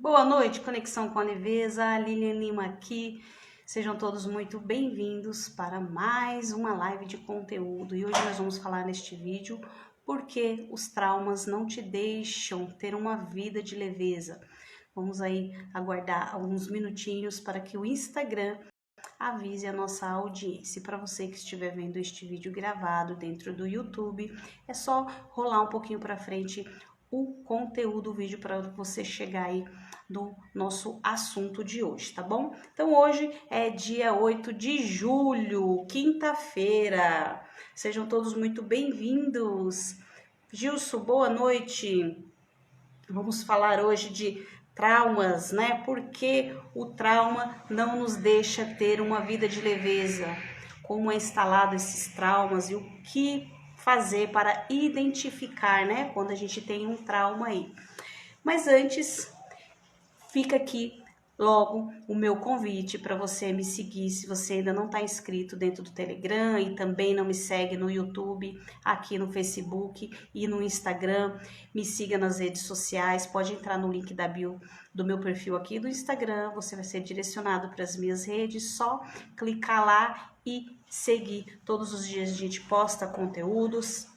Boa noite, Conexão com a Leveza, Lilian Lima aqui. Sejam todos muito bem-vindos para mais uma live de conteúdo. E hoje nós vamos falar neste vídeo por que os traumas não te deixam ter uma vida de leveza. Vamos aí aguardar alguns minutinhos para que o Instagram avise a nossa audiência. Para você que estiver vendo este vídeo gravado dentro do YouTube, é só rolar um pouquinho para frente o conteúdo do vídeo para você chegar aí no nosso assunto de hoje, tá bom? Então hoje é dia 8 de julho, quinta-feira. Sejam todos muito bem-vindos. Gilson, boa noite. Vamos falar hoje de traumas, né? Porque o trauma não nos deixa ter uma vida de leveza. Como é instalado esses traumas e o que fazer para identificar, né? Quando a gente tem um trauma aí. Mas antes, fica aqui logo o meu convite para você me seguir, se você ainda não está inscrito dentro do Telegram e também não me segue no YouTube, aqui no Facebook e no Instagram, me siga nas redes sociais, pode entrar no link da bio do meu perfil aqui do Instagram, você vai ser direcionado para as minhas redes, só clicar lá e seguir. Todos os dias a gente posta conteúdos,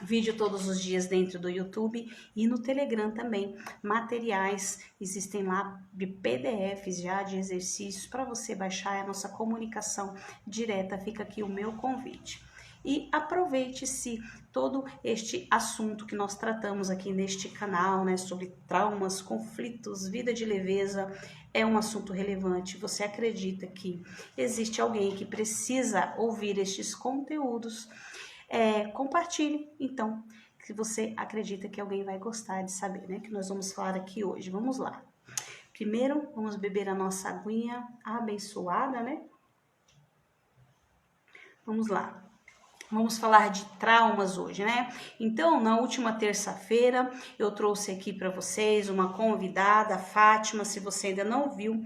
vídeo todos os dias dentro do YouTube e no Telegram também. Materiais existem lá de PDFs já de exercícios para você baixar a nossa comunicação direta. Fica aqui o meu convite. E aproveite-se todo este assunto que nós tratamos aqui neste canal, né, sobre traumas, conflitos, vida de leveza, é um assunto relevante. Você acredita que existe alguém que precisa ouvir estes conteúdos? Compartilhe, então, se você acredita que alguém vai gostar de saber, né? Que nós vamos falar aqui hoje. Vamos lá. Primeiro, vamos beber a nossa aguinha abençoada, né? Vamos lá. Vamos falar de traumas hoje, né? Então, na última terça-feira, eu trouxe aqui para vocês uma convidada, a Fátima. Se você ainda não viu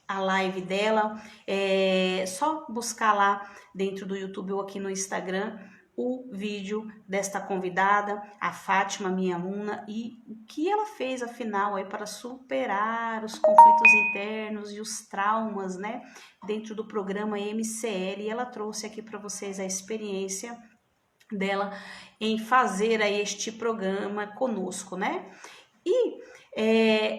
a live dela, é só buscar lá dentro do YouTube ou aqui no Instagram o vídeo desta convidada, a Fátima, minha aluna, e o que ela fez, afinal, aí para superar os conflitos internos e os traumas, né, dentro do programa MCL, e ela trouxe aqui para vocês a experiência dela em fazer aí este programa conosco, né, e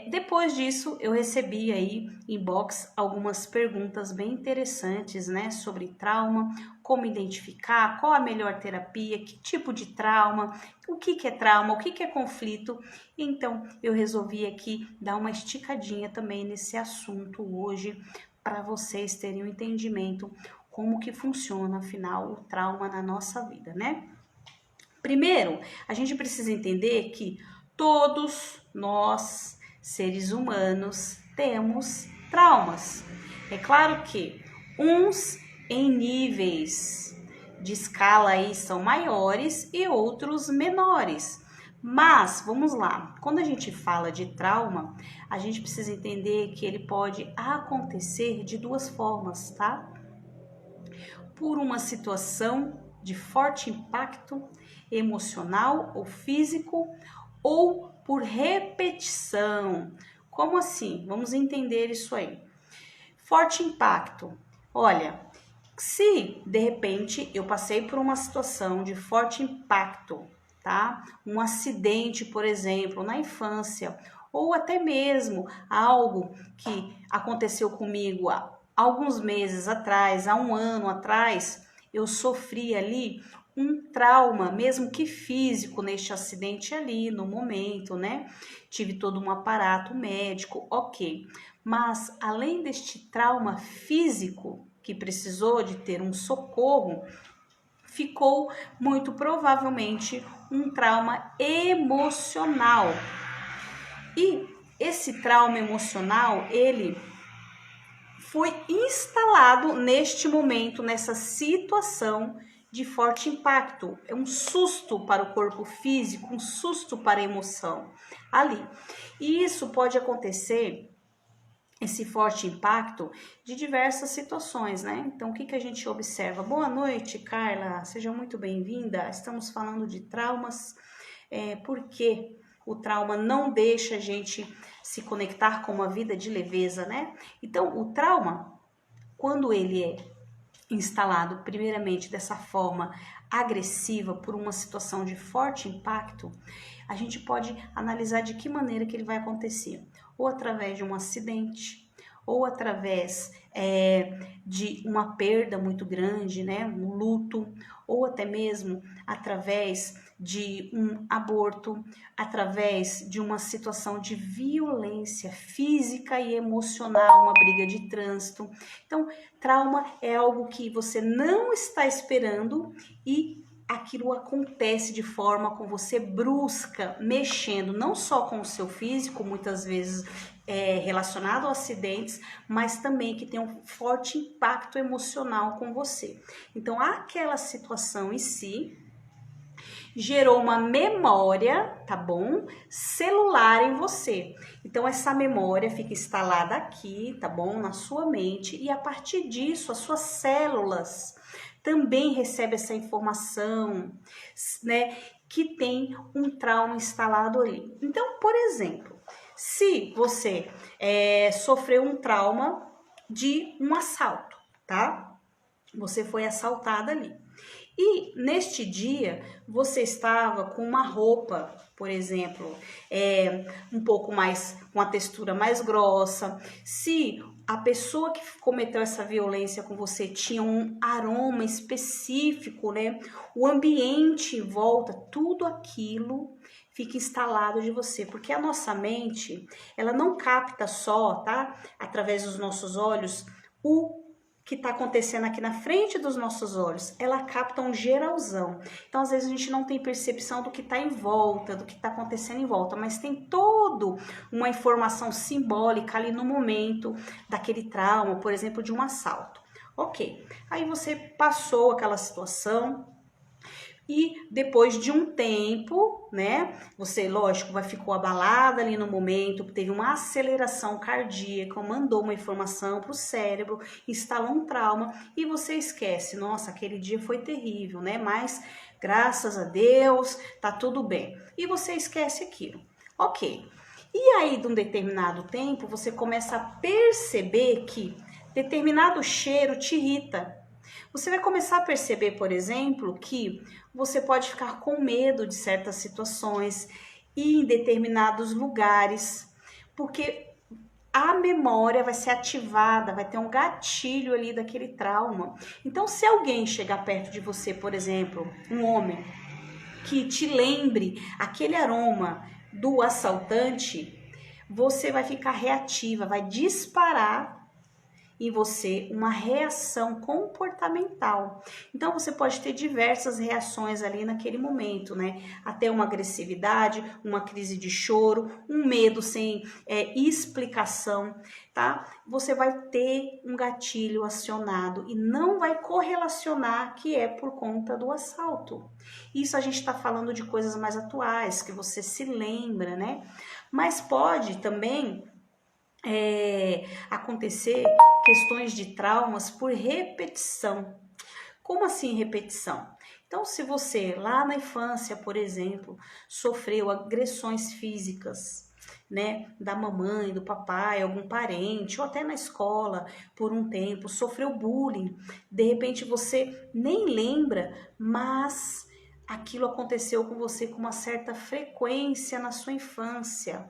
depois disso, eu recebi aí inbox algumas perguntas bem interessantes, né, sobre trauma, como identificar, qual a melhor terapia, que tipo de trauma, o que é trauma, o que é conflito. Então, eu resolvi aqui dar uma esticadinha também nesse assunto hoje, para vocês terem um entendimento como que funciona, afinal, o trauma na nossa vida, né? Primeiro, a gente precisa entender que todos nós, seres humanos, temos traumas. É claro que uns em níveis de escala aí são maiores e outros menores. Mas, vamos lá, quando a gente fala de trauma, a gente precisa entender que ele pode acontecer de duas formas, tá? Por uma situação de forte impacto emocional ou físico, ou por repetição. Como assim? Vamos entender isso aí. Forte impacto. Olha, se de repente eu passei por uma situação de forte impacto, tá? Um acidente, por exemplo, na infância, ou até mesmo algo que aconteceu comigo há alguns meses atrás, há um ano atrás, eu sofri ali um trauma, mesmo que físico, neste acidente ali, no momento, né? Tive todo um aparato médico, ok. Mas, além deste trauma físico, que precisou de ter um socorro, ficou muito provavelmente um trauma emocional. E esse trauma emocional, ele foi instalado neste momento, nessa situação de forte impacto. É um susto para o corpo físico, um susto para a emoção ali. E isso pode acontecer, esse forte impacto, de diversas situações, né? Então, o que a gente observa? Boa noite, Carla, seja muito bem-vinda. Estamos falando de traumas, por quê? o trauma não deixa a gente se conectar com uma vida de leveza, né? Então, o trauma, quando ele é instalado primeiramente dessa forma agressiva por uma situação de forte impacto, a gente pode analisar de que maneira que ele vai acontecer, ou através de um acidente, ou através de uma perda muito grande, né, um luto, ou até mesmo através de um aborto, através de uma situação de violência física e emocional, uma briga de trânsito. Então, trauma é algo que você não está esperando e aquilo acontece de forma com você brusca, mexendo não só com o seu físico, muitas vezes relacionado a acidentes, mas também que tem um forte impacto emocional com você. Então, aquela situação em si gerou uma memória, tá bom? Celular em você. Então, essa memória fica instalada aqui, tá bom? Na sua mente, e a partir disso, as suas células também recebem essa informação, né? Que tem um trauma instalado ali. Então, por exemplo, se você sofreu um trauma de um assalto, tá? Você foi assaltada ali. E neste dia você estava com uma roupa, por exemplo, um pouco mais, com a textura mais grossa. Se a pessoa que cometeu essa violência com você tinha um aroma específico, né? O ambiente em volta, tudo aquilo fica instalado de você, porque a nossa mente, ela não capta só, tá? Através dos nossos olhos, o que está acontecendo aqui na frente dos nossos olhos, ela capta um geralzão. Então, às vezes, a gente não tem percepção do que está em volta, do que está acontecendo em volta, mas tem toda uma informação simbólica ali no momento daquele trauma, por exemplo, de um assalto. Ok, aí você passou aquela situação, e depois de um tempo, né, você, lógico, ficou abalada ali no momento, teve uma aceleração cardíaca, mandou uma informação para o cérebro, instalou um trauma e você esquece, nossa, aquele dia foi terrível, né, mas graças a Deus, tá tudo bem. E você esquece aquilo. Ok. E aí, de um determinado tempo, você começa a perceber que determinado cheiro te irrita. Você vai começar a perceber, por exemplo, que você pode ficar com medo de certas situações e em determinados lugares, porque a memória vai ser ativada, vai ter um gatilho ali daquele trauma. Então, se alguém chegar perto de você, por exemplo, um homem, que te lembre aquele aroma do assaltante, você vai ficar reativa, vai disparar em você uma reação comportamental. Então, você pode ter diversas reações ali naquele momento, né? Até uma agressividade, uma crise de choro, um medo sem explicação, tá? Você vai ter um gatilho acionado e não vai correlacionar que é por conta do assalto. Isso a gente está falando de coisas mais atuais, que você se lembra, né? Mas pode também acontecer questões de traumas por repetição. Como assim repetição? Então, se você lá na infância, por exemplo, sofreu agressões físicas, né, da mamãe, do papai, algum parente, ou até na escola por um tempo, sofreu bullying, de repente você nem lembra, mas aquilo aconteceu com você com uma certa frequência na sua infância.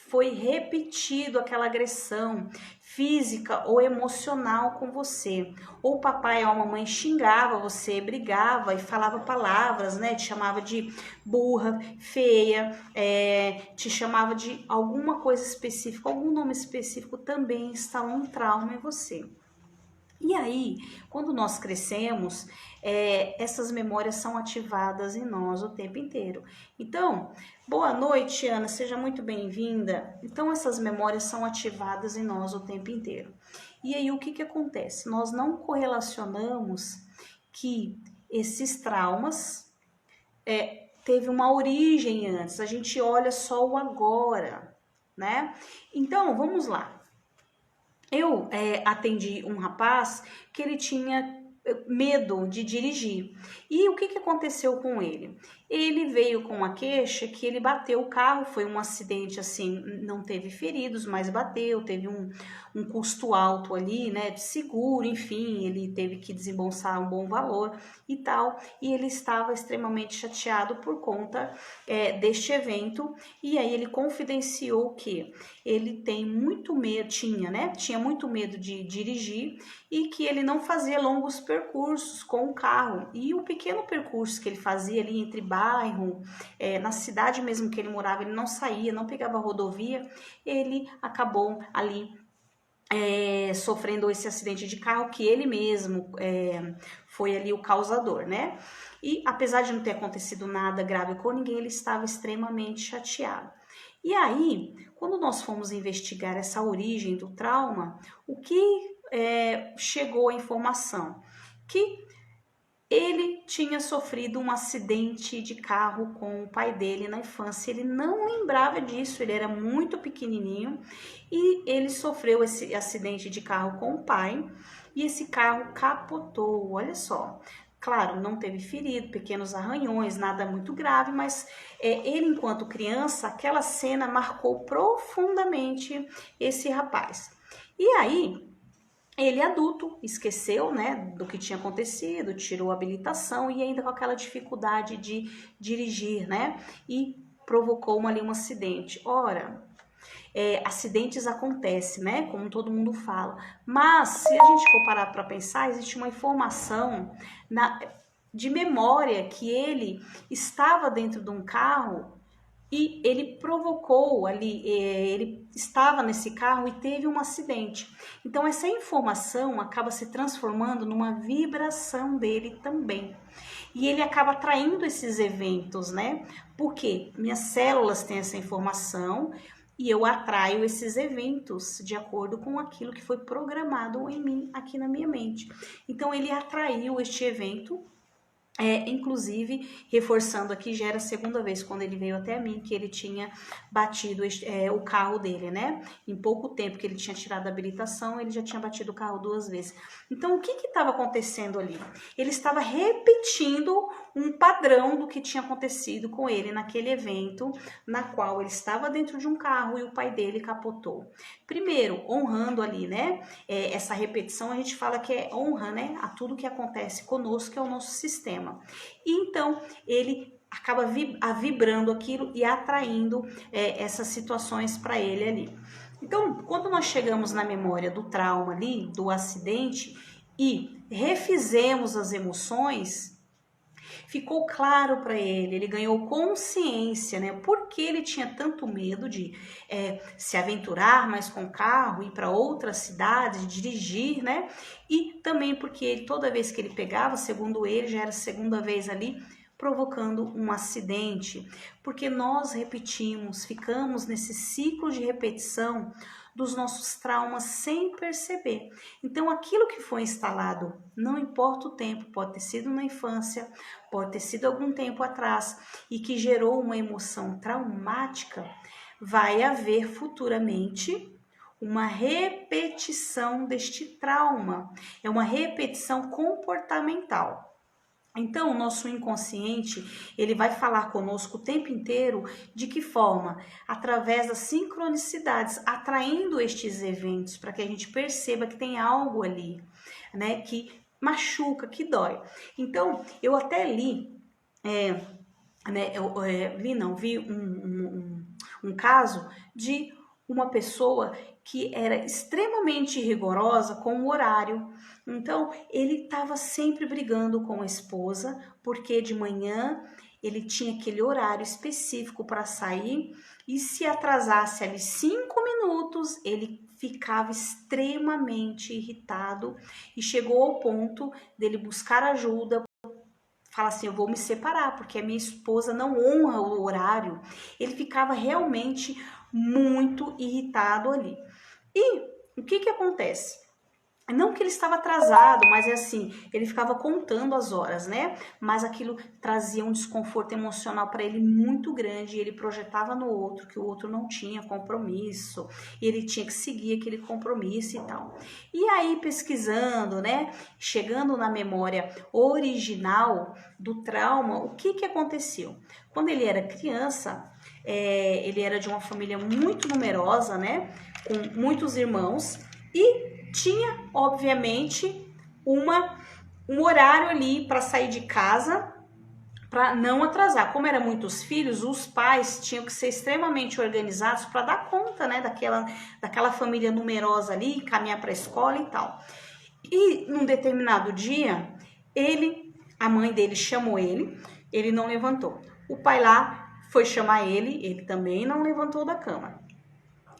Foi repetido aquela agressão física ou emocional com você. Ou o papai ou a mamãe xingava você, brigava e falava palavras, né? Te chamava de burra, feia, te chamava de alguma coisa específica, algum nome específico, também instalou um trauma em você. E aí, quando nós crescemos, essas memórias são ativadas em nós o tempo inteiro. Então, boa noite, Ana, seja muito bem-vinda. Então, essas memórias são ativadas em nós o tempo inteiro. E aí, o que acontece? Nós não correlacionamos que esses traumas teve uma origem antes, a gente olha só o agora, né? Então, vamos lá. Eu atendi um rapaz que ele tinha medo de dirigir. E o que aconteceu com ele? ele veio com uma queixa que ele bateu o carro, foi um acidente assim, não teve feridos, mas bateu, teve um custo alto ali, né, de seguro, enfim, ele teve que desembolsar um bom valor e tal, e ele estava extremamente chateado por conta deste evento, e aí ele confidenciou que ele tem muito medo, tinha muito medo de dirigir e que ele não fazia longos percursos com o carro, e o pequeno percurso que ele fazia ali entre bairro, na cidade mesmo que ele morava, ele não saía, não pegava rodovia, ele acabou ali sofrendo esse acidente de carro que ele mesmo foi ali o causador, né? E apesar de não ter acontecido nada grave com ninguém, ele estava extremamente chateado. E aí, quando nós fomos investigar essa origem do trauma, o que chegou a informação? Que ele tinha sofrido um acidente de carro com o pai dele na infância. Ele não lembrava disso, ele era muito pequenininho e ele sofreu esse acidente de carro com o pai e esse carro capotou, olha só. Claro, não teve ferido, pequenos arranhões, nada muito grave, mas ele, enquanto criança, aquela cena marcou profundamente esse rapaz. E aí, ele adulto esqueceu, né, do que tinha acontecido, tirou a habilitação e ainda com aquela dificuldade de dirigir, né, e provocou ali um acidente. Ora, acidentes acontecem, né, como todo mundo fala, mas se a gente for parar para pensar, existe uma informação de memória que ele estava dentro de um carro e ele provocou ali, ele estava nesse carro e teve um acidente. Então essa informação acaba se transformando numa vibração dele também. E ele acaba atraindo esses eventos, né? Porque minhas células têm essa informação e eu atraio esses eventos de acordo com aquilo que foi programado em mim, aqui na minha mente. Então ele atraiu este evento. Inclusive, reforçando aqui, já era a segunda vez quando ele veio até mim que ele tinha batido o carro dele, né? Em pouco tempo que ele tinha tirado a habilitação, ele já tinha batido o carro 2 vezes. Então, o que estava acontecendo ali? Ele estava repetindo um padrão do que tinha acontecido com ele naquele evento, na qual ele estava dentro de um carro e o pai dele capotou. Primeiro, honrando ali, né? Essa repetição a gente fala que é honra, né? A tudo que acontece conosco, que é o nosso sistema. E então ele acaba vibrando aquilo e atraindo essas situações para ele ali. Então, quando nós chegamos na memória do trauma ali, do acidente, e refizemos as emoções, ficou claro para ele ganhou consciência, né? Por que ele tinha tanto medo de se aventurar mais com o carro, ir para outras cidades, dirigir, né? E também porque ele, toda vez que ele pegava, segundo ele, já era a segunda vez ali, provocando um acidente, porque nós repetimos, ficamos nesse ciclo de repetição dos nossos traumas sem perceber. Então, aquilo que foi instalado, não importa o tempo, pode ter sido na infância, pode ter sido algum tempo atrás, e que gerou uma emoção traumática, vai haver futuramente uma repetição deste trauma. É uma repetição comportamental. Então, o nosso inconsciente, ele vai falar conosco o tempo inteiro de que forma? Através das sincronicidades, atraindo estes eventos para que a gente perceba que tem algo ali, né, que machuca, que dói. Então, eu até li, vi um caso de uma pessoa que era extremamente rigorosa com o horário. Então, ele estava sempre brigando com a esposa, porque de manhã ele tinha aquele horário específico para sair, e se atrasasse ali 5 minutos, ele ficava extremamente irritado e chegou ao ponto dele buscar ajuda, fala assim, eu vou me separar, porque a minha esposa não honra o horário. Ele ficava realmente muito irritado ali. E o que acontece? Não que ele estava atrasado, mas é assim, ele ficava contando as horas, né? Mas aquilo trazia um desconforto emocional para ele muito grande. E ele projetava no outro que o outro não tinha compromisso, e ele tinha que seguir aquele compromisso e tal. E aí, pesquisando, né? Chegando na memória original do trauma, o que que aconteceu? Quando ele era criança, ele era de uma família muito numerosa, né? Com muitos irmãos, e tinha, obviamente, um horário ali para sair de casa para não atrasar. Como eram muitos filhos, os pais tinham que ser extremamente organizados para dar conta, né, daquela família numerosa ali, caminhar para a escola e tal. E num determinado dia, a mãe dele chamou ele não levantou. O pai lá foi chamar ele também não levantou da cama.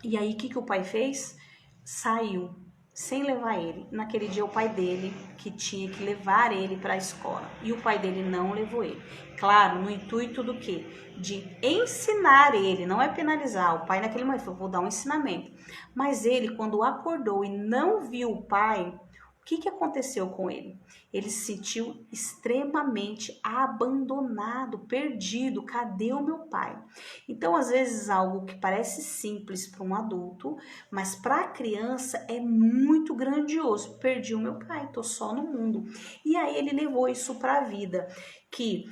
E aí, o que o pai fez? Saiu sem levar ele. Naquele dia, o pai dele que tinha que levar ele para a escola. E o pai dele não levou ele. Claro, no intuito do quê? De ensinar ele, não é penalizar. O pai naquele momento falou, vou dar um ensinamento. Mas ele, quando acordou e não viu o pai, o que aconteceu com ele? Ele se sentiu extremamente abandonado, perdido. Cadê o meu pai? Então, às vezes, algo que parece simples para um adulto, mas para a criança é muito grandioso. Perdi o meu pai, tô só no mundo. E aí ele levou isso para a vida, que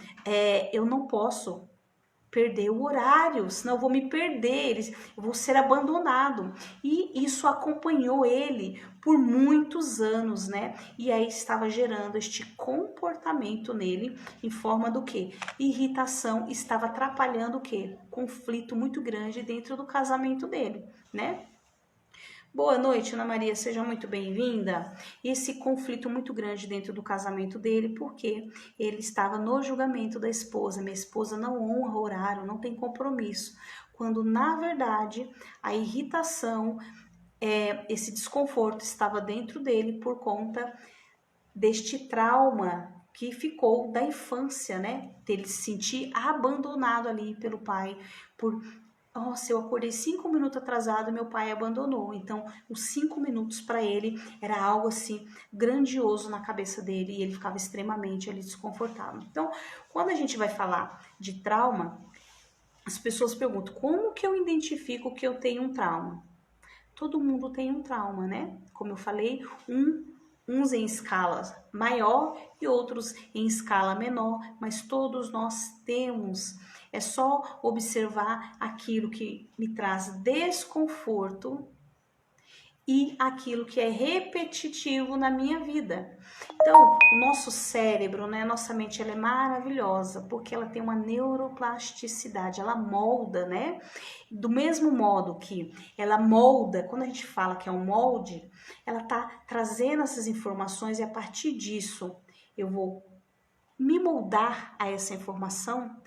eu não posso perder o horário, senão eu vou me perder, eu vou ser abandonado. E isso acompanhou ele por muitos anos, né? E aí estava gerando este comportamento nele em forma do quê? Irritação, estava atrapalhando o quê? Conflito muito grande dentro do casamento dele, né? Boa noite, Ana Maria, seja muito bem-vinda. Esse conflito muito grande dentro do casamento dele, porque ele estava no julgamento da esposa. Minha esposa não honra o horário, não tem compromisso. Quando, na verdade, a irritação, esse desconforto estava dentro dele por conta deste trauma que ficou da infância, né? Dele se sentir abandonado ali pelo pai, por nossa, eu acordei 5 minutos atrasado e meu pai abandonou. Então, os 5 minutos para ele era algo assim grandioso na cabeça dele e ele ficava extremamente ali desconfortável. Então, quando a gente vai falar de trauma, as pessoas perguntam: como que eu identifico que eu tenho um trauma? Todo mundo tem um trauma, né? Como eu falei, uns em escala maior e outros em escala menor, mas todos nós temos. É só observar aquilo que me traz desconforto e aquilo que é repetitivo na minha vida. Então, o nosso cérebro, né, nossa mente, ela é maravilhosa, porque ela tem uma neuroplasticidade, ela molda, né? Do mesmo modo que ela molda, quando a gente fala que é um molde, ela tá trazendo essas informações e a partir disso eu vou me moldar a essa informação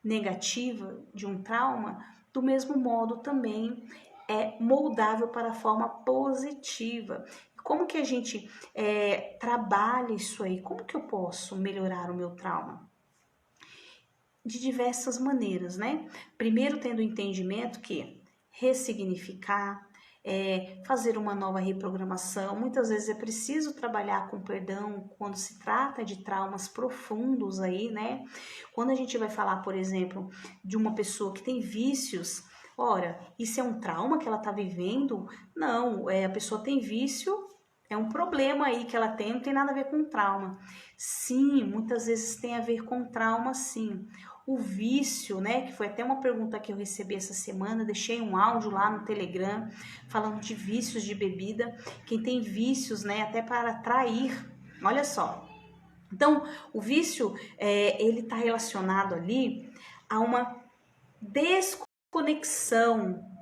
negativa de um trauma, do mesmo modo também é moldável para a forma positiva. Como que a gente trabalha isso aí? Como que eu posso melhorar o meu trauma? De diversas maneiras, né? Primeiro, tendo o entendimento que ressignificar, fazer uma nova reprogramação. Muitas vezes é preciso trabalhar com perdão quando se trata de traumas profundos aí, né? Quando a gente vai falar, por exemplo, de uma pessoa que tem vícios, ora, isso é um trauma que ela está vivendo? Não, a pessoa tem vício, é um problema aí que ela tem, não tem nada a ver com trauma. Sim, muitas vezes tem a ver com trauma, sim. O vício, né, que foi até uma pergunta que eu recebi essa semana, deixei um áudio lá no Telegram, falando de vícios de bebida, quem tem vícios, né, até para trair, olha só. Então, o vício, ele está relacionado ali a uma desconexão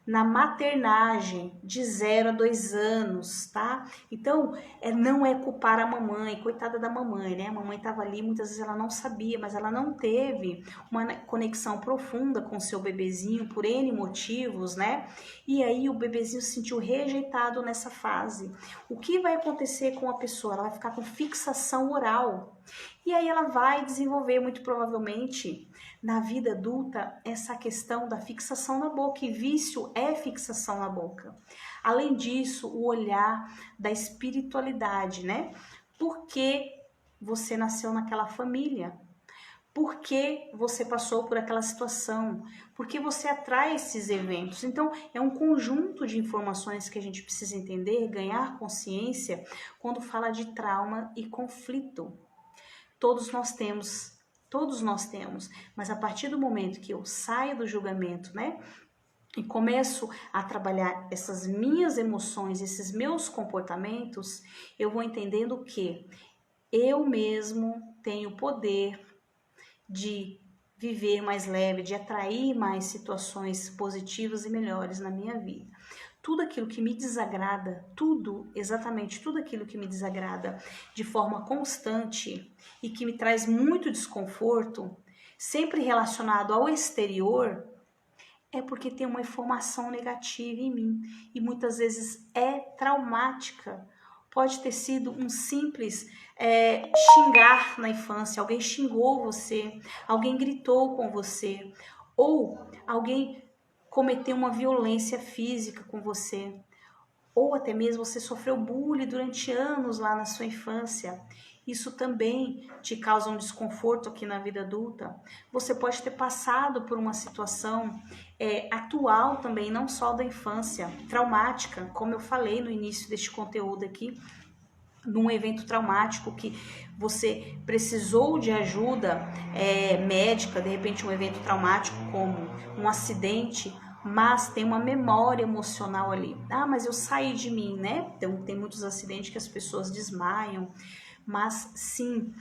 na maternagem de 0 a 2 anos, tá? Então, não é culpar a mamãe, coitada da mamãe, né? A mamãe estava ali, muitas vezes ela não sabia, mas ela não teve uma conexão profunda com seu bebezinho por N motivos, né? E aí o bebezinho se sentiu rejeitado nessa fase. O que vai acontecer com a pessoa? Ela vai ficar com fixação oral. E aí ela vai desenvolver, muito provavelmente, na vida adulta, essa questão da fixação na boca. E vício é fixação na boca. Além disso, o olhar da espiritualidade, né? Por que você nasceu naquela família? Por que você passou por aquela situação? Por que você atrai esses eventos? Então, é um conjunto de informações que a gente precisa entender, ganhar consciência quando fala de trauma e conflito. Todos nós temos, mas a partir do momento que eu saio do julgamento, né? E começo a trabalhar essas minhas emoções, esses meus comportamentos, eu vou entendendo que eu mesmo tenho poder de viver mais leve, de atrair mais situações positivas e melhores na minha vida. Tudo aquilo que me desagrada, exatamente tudo aquilo que me desagrada de forma constante e que me traz muito desconforto, sempre relacionado ao exterior, é porque tem uma informação negativa em mim e muitas vezes é traumática. Pode ter sido um simples xingar na infância, alguém xingou você, alguém gritou com você, ou alguém cometeu uma violência física com você, ou até mesmo você sofreu bullying durante anos lá na sua infância. Isso também te causa um desconforto aqui na vida adulta. Você pode ter passado por uma situação atual também, não só da infância, traumática, como eu falei no início deste conteúdo aqui, num evento traumático que você precisou de ajuda médica, de repente um evento traumático como um acidente, mas tem uma memória emocional ali. Ah, mas eu saí de mim, né? Então, tem muitos acidentes que as pessoas desmaiam, mas sim,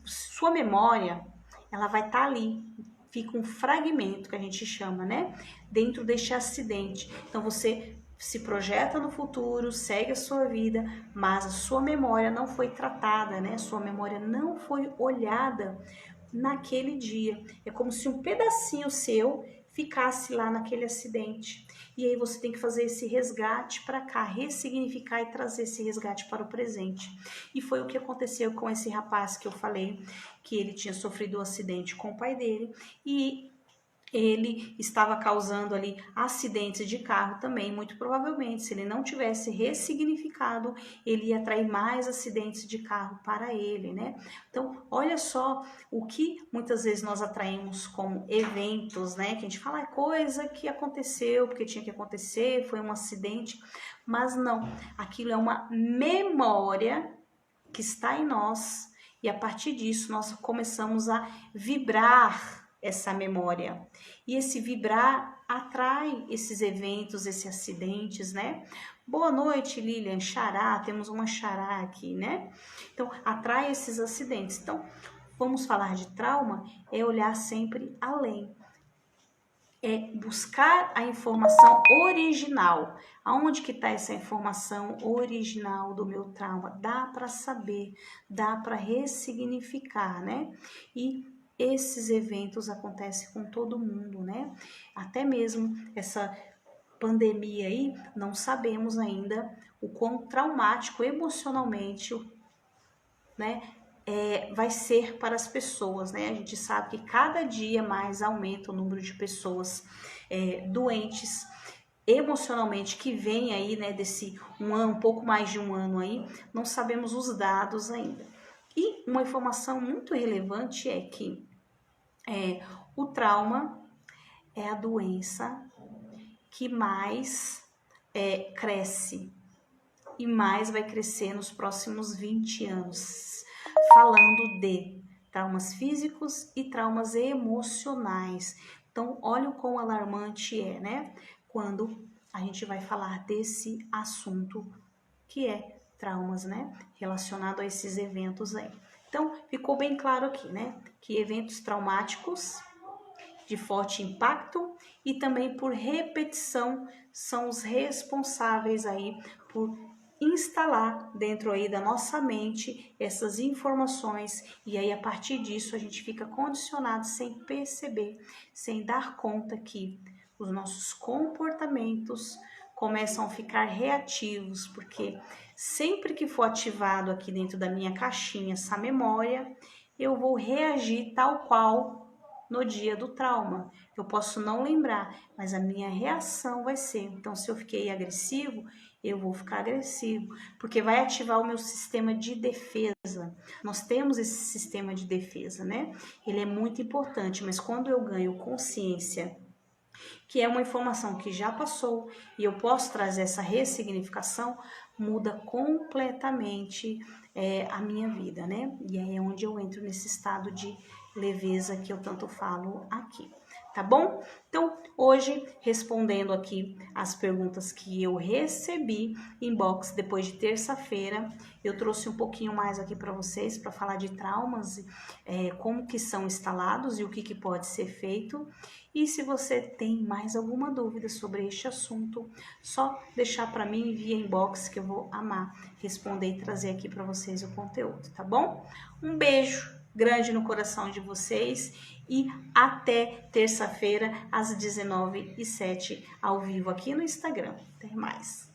sua memória, ela vai estar ali, fica um fragmento que a gente chama, né? Dentro deste acidente. Então, você se projeta no futuro, segue a sua vida, mas a sua memória não foi tratada, né? Sua memória não foi olhada naquele dia. É como se um pedacinho seu ficasse lá naquele acidente. E aí você tem que fazer esse resgate para cá, ressignificar e trazer esse resgate para o presente. E foi o que aconteceu com esse rapaz que eu falei, que ele tinha sofrido um acidente com o pai dele e ele estava causando ali acidentes de carro também, muito provavelmente, se ele não tivesse ressignificado, ele ia atrair mais acidentes de carro para ele, né? Então, olha só o que muitas vezes nós atraímos como eventos, né? Que a gente fala, é coisa que aconteceu, porque tinha que acontecer, foi um acidente, mas não, aquilo é uma memória que está em nós e a partir disso nós começamos a vibrar essa memória. E esse vibrar atrai esses eventos, esses acidentes, né? Boa noite, Lilian, xará, temos uma xará aqui, né? Então, atrai esses acidentes. Então, vamos falar de trauma, é olhar sempre além. É buscar a informação original. Aonde que está essa informação original do meu trauma? Dá para saber, dá para ressignificar, né? E esses eventos acontecem com todo mundo, né? Até mesmo essa pandemia aí, não sabemos ainda o quão traumático emocionalmente, né, vai ser para as pessoas, né? A gente sabe que cada dia mais aumenta o número de pessoas doentes emocionalmente que vem aí, né, desse um pouco mais de um ano aí, não sabemos os dados ainda. E uma informação muito relevante é que o trauma é a doença que mais cresce e mais vai crescer nos próximos 20 anos, falando de traumas físicos e traumas emocionais. Então, olha o quão alarmante é, né? Quando a gente vai falar desse assunto que é traumas, né? Relacionado a esses eventos aí. Então, ficou bem claro aqui, né? Que eventos traumáticos de forte impacto e também por repetição são os responsáveis aí por instalar dentro aí da nossa mente essas informações e aí a partir disso a gente fica condicionado sem perceber, sem dar conta que os nossos comportamentos começam a ficar reativos, porque sempre que for ativado aqui dentro da minha caixinha essa memória, eu vou reagir tal qual no dia do trauma. Eu posso não lembrar, mas a minha reação vai ser. Então, se eu fiquei agressivo, eu vou ficar agressivo, porque vai ativar o meu sistema de defesa. Nós temos esse sistema de defesa, né? Ele é muito importante, mas quando eu ganho consciência, que é uma informação que já passou e eu posso trazer essa ressignificação, muda completamente a minha vida, né? E aí é onde eu entro nesse estado de leveza que eu tanto falo aqui, tá bom? Então, hoje, respondendo aqui as perguntas que eu recebi inbox depois de terça-feira, eu trouxe um pouquinho mais aqui para vocês, para falar de traumas, como que são instalados e o que pode ser feito. E se você tem mais alguma dúvida sobre este assunto, só deixar para mim via inbox que eu vou amar responder e trazer aqui para vocês o conteúdo, tá bom? Um beijo grande no coração de vocês e até terça-feira às 19h07 ao vivo aqui no Instagram. Até mais!